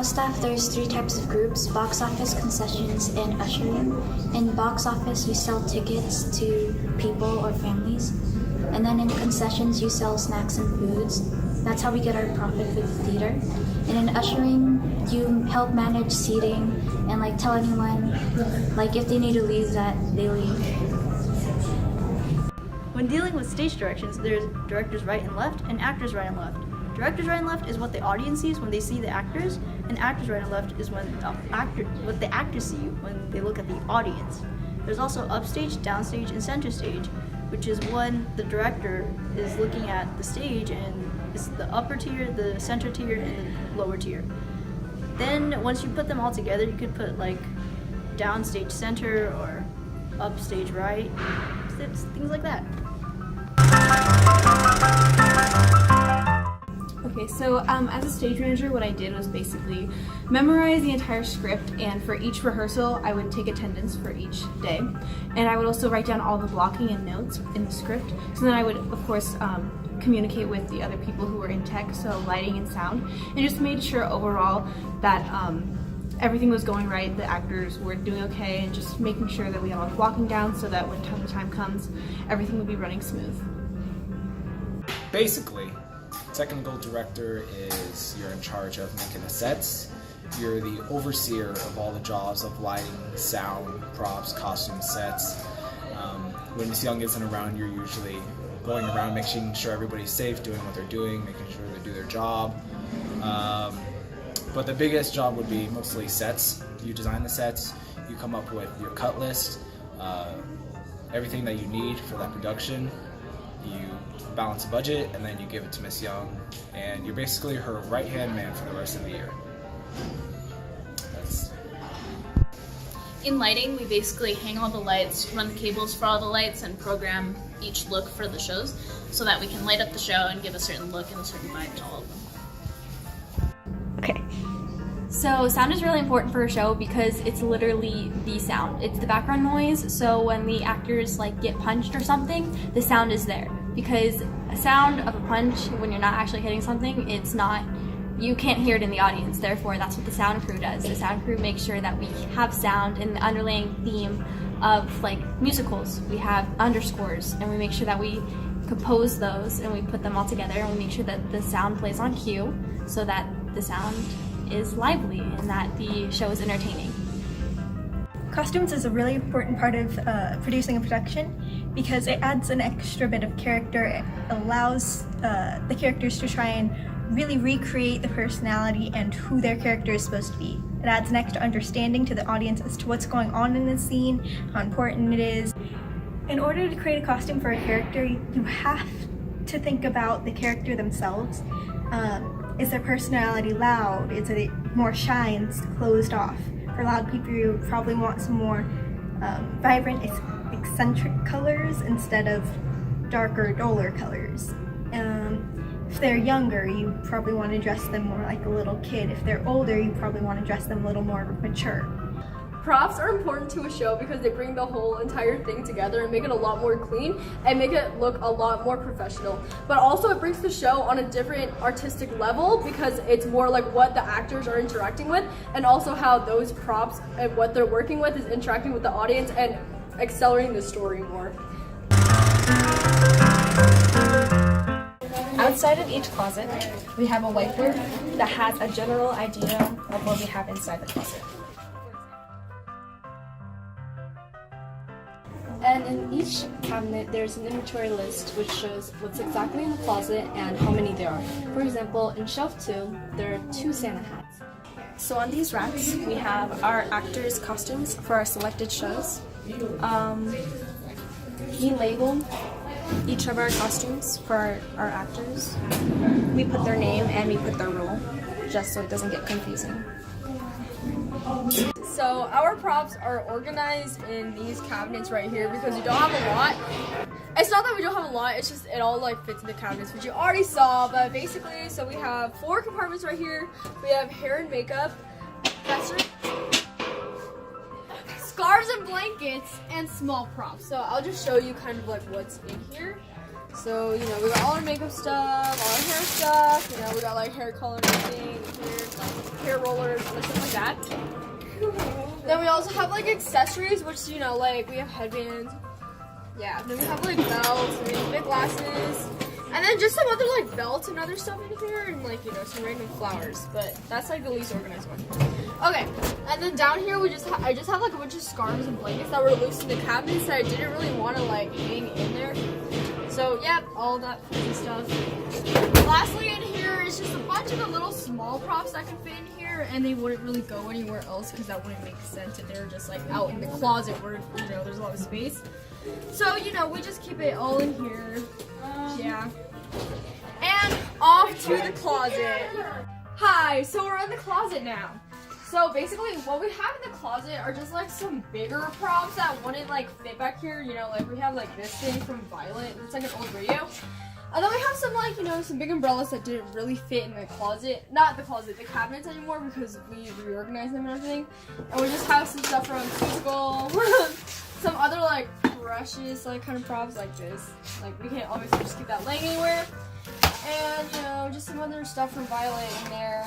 house staff, there's 3 types of groups: box office, concessions, and ushering. In box office, you sell tickets to people or families. And then in concessions, you sell snacks and foods. That's how we get our profit for the theater. And in ushering, you help manage seating and like tell anyone like if they need to leave that they leave. When dealing with stage directions, there's directors right and left and actors right and left. Directors right and left is what the audience sees when they see the actors, and actors right and left is what the actors see when they look at the audience. There's also upstage, downstage, and center stage, which is when the director is looking at the stage and it's the upper tier, the center tier, and the lower tier. Then once you put them all together, you could put like downstage center or upstage right, things like that. Okay, so as a stage manager, what I did was basically memorize the entire script, and for each rehearsal, I would take attendance for each day. And I would also write down all the blocking and notes in the script. So then I would, of course, communicate with the other people who were in tech, so lighting and sound, and just made sure overall that everything was going right, the actors were doing okay, and just making sure that we had all the blocking down so that when the time comes, everything would be running smooth. Basically, technical director is you're in charge of making the sets. You're the overseer of all the jobs of lighting, sound, props, costume sets. When Miss Young isn't around, you're usually going around making sure everybody's safe, doing what they're doing, making sure they do their job. But the biggest job would be mostly sets. You design the sets, you come up with your cut list, everything that you need for that production. You balance a budget, and then you give it to Miss Young, and you're basically her right-hand man for the rest of the year. In lighting, we basically hang all the lights, run the cables for all the lights, and program each look for the shows so that we can light up the show and give a certain look and a certain vibe to all of them. Okay. So sound is really important for a show because it's literally the sound. It's the background noise, so when the actors like get punched or something, the sound is there. Because a sound of a punch, when you're not actually hitting something, you can't hear it in the audience. Therefore, that's what the sound crew does. The sound crew makes sure that we have sound in the underlying theme of like musicals. We have underscores, and we make sure that we compose those and we put them all together, and we make sure that the sound plays on cue so that the sound is lively and that the show is entertaining. Costumes is a really important part of producing a production because it adds an extra bit of character. It allows the characters to try and really recreate the personality and who their character is supposed to be. It adds an extra understanding to the audience as to what's going on in the scene, how important it is. In order to create a costume for a character, you have to think about the character themselves. Is their personality loud? Is it more shy and closed off? For loud people, you probably want some more vibrant, eccentric colors instead of darker, duller colors. If they're younger, you probably want to dress them more like a little kid. If they're older, you probably want to dress them a little more mature. Props are important to a show because they bring the whole entire thing together and make it a lot more clean and make it look a lot more professional. But also it brings the show on a different artistic level because it's more like what the actors are interacting with, and also how those props and what they're working with is interacting with the audience and accelerating the story more. Outside of each closet, we have a whiteboard that has a general idea of what we have inside the closet. And in each cabinet, there's an inventory list which shows what's exactly in the closet and how many there are. For example, in shelf 2, there are 2 Santa hats. So on these racks, we have our actors' costumes for our selected shows. We label each of our costumes for our actors. We put their name and we put their role, just so it doesn't get confusing. So our props are organized in these cabinets right here because we don't have a lot. It's not that we don't have a lot, it's just it all like fits in the cabinets, which you already saw. But basically, so we have 4 compartments right here. We have hair and makeup, scarves and blankets, and small props. So I'll just show you kind of like what's in here. So, you know, we got all our makeup stuff, all our hair stuff, you know, we got like hair coloring, hair rollers, and stuff like that. Then we also have like accessories, which, you know, like we have headbands. Yeah, then we have like belts, and we have big glasses. And then just some other like belts and other stuff in here, and like, you know, some random flowers. But that's like the least organized one. Okay, and then down here I just have like a bunch of scarves and blankets that were loose in the cabinets that I didn't really want to like hang in there. So yeah, all that fun stuff. Lastly, in here is just a bunch of the little small props that can fit in here, and they wouldn't really go anywhere else because that wouldn't make sense if they were just like out in the closet where, you know, there's a lot of space. So, you know, we just keep it all in here. Yeah. And off to the closet. Hi, so we're in the closet now. So basically what we have in the closet are just like some bigger props that wouldn't like fit back here. You know, like we have like this thing from Violet. It's like an old radio. And then we have some like, you know, some big umbrellas that didn't really fit in the closet. Not the closet, the cabinets anymore because we reorganized them and everything. And we just have some stuff from School. Some other like brushes, like kind of props like this. Like we can't obviously just keep that laying anywhere. And you know, just some other stuff from Violet in there.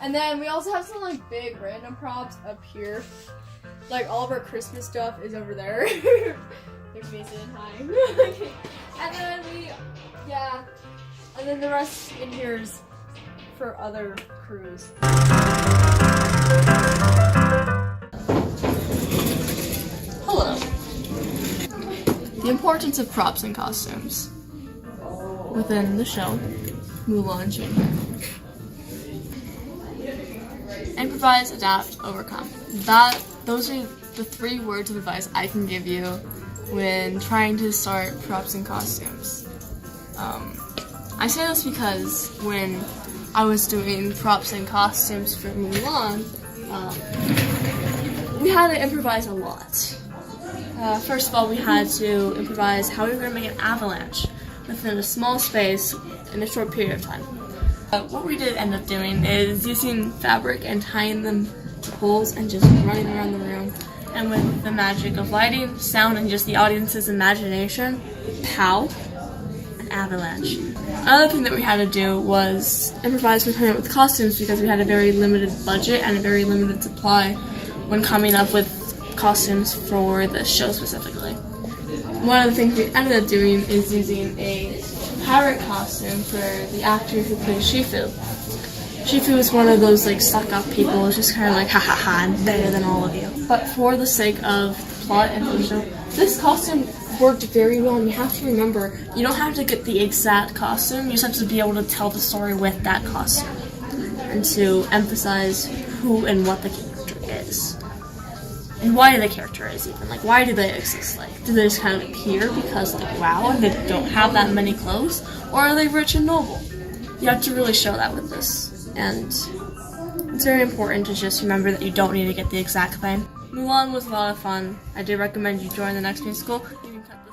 And then we also have some like big random props up here. Like all of our Christmas stuff is over there. There's Mason, hi. And then and then the rest in here is for other crews. Hello. The importance of props and costumes within the show Mulan Junior. Improvise, adapt, overcome. Those are the 3 words of advice I can give you when trying to start props and costumes. I say this because when I was doing props and costumes for Mulan, we had to improvise a lot. First of all, we had to improvise how we were going to make an avalanche within a small space in a short period of time. What we did end up doing is using fabric and tying them to poles and just running around the room. And with the magic of lighting, sound, and just the audience's imagination, pow, an avalanche. Another thing that we had to do was improvise with costumes because we had a very limited budget and a very limited supply when coming up with costumes for the show specifically. One of the things we ended up doing is using a pirate costume for the actor who plays Shifu. Shifu is one of those like stuck-up people, it's just kind of like, ha ha ha, I'm better than all of you. But for the sake of the plot and the show, this costume worked very well, and you have to remember, you don't have to get the exact costume, you just have to be able to tell the story with that costume. And to emphasize who and what the character is. And why the character is even. Like, why do they exist? Like, do they just kind of appear because, like, wow, and they don't have that many clothes? Or are they rich and noble? You have to really show that with this. And it's very important to just remember that you don't need to get the exact thing. Mulan was a lot of fun. I do recommend you join the next musical. You can cut this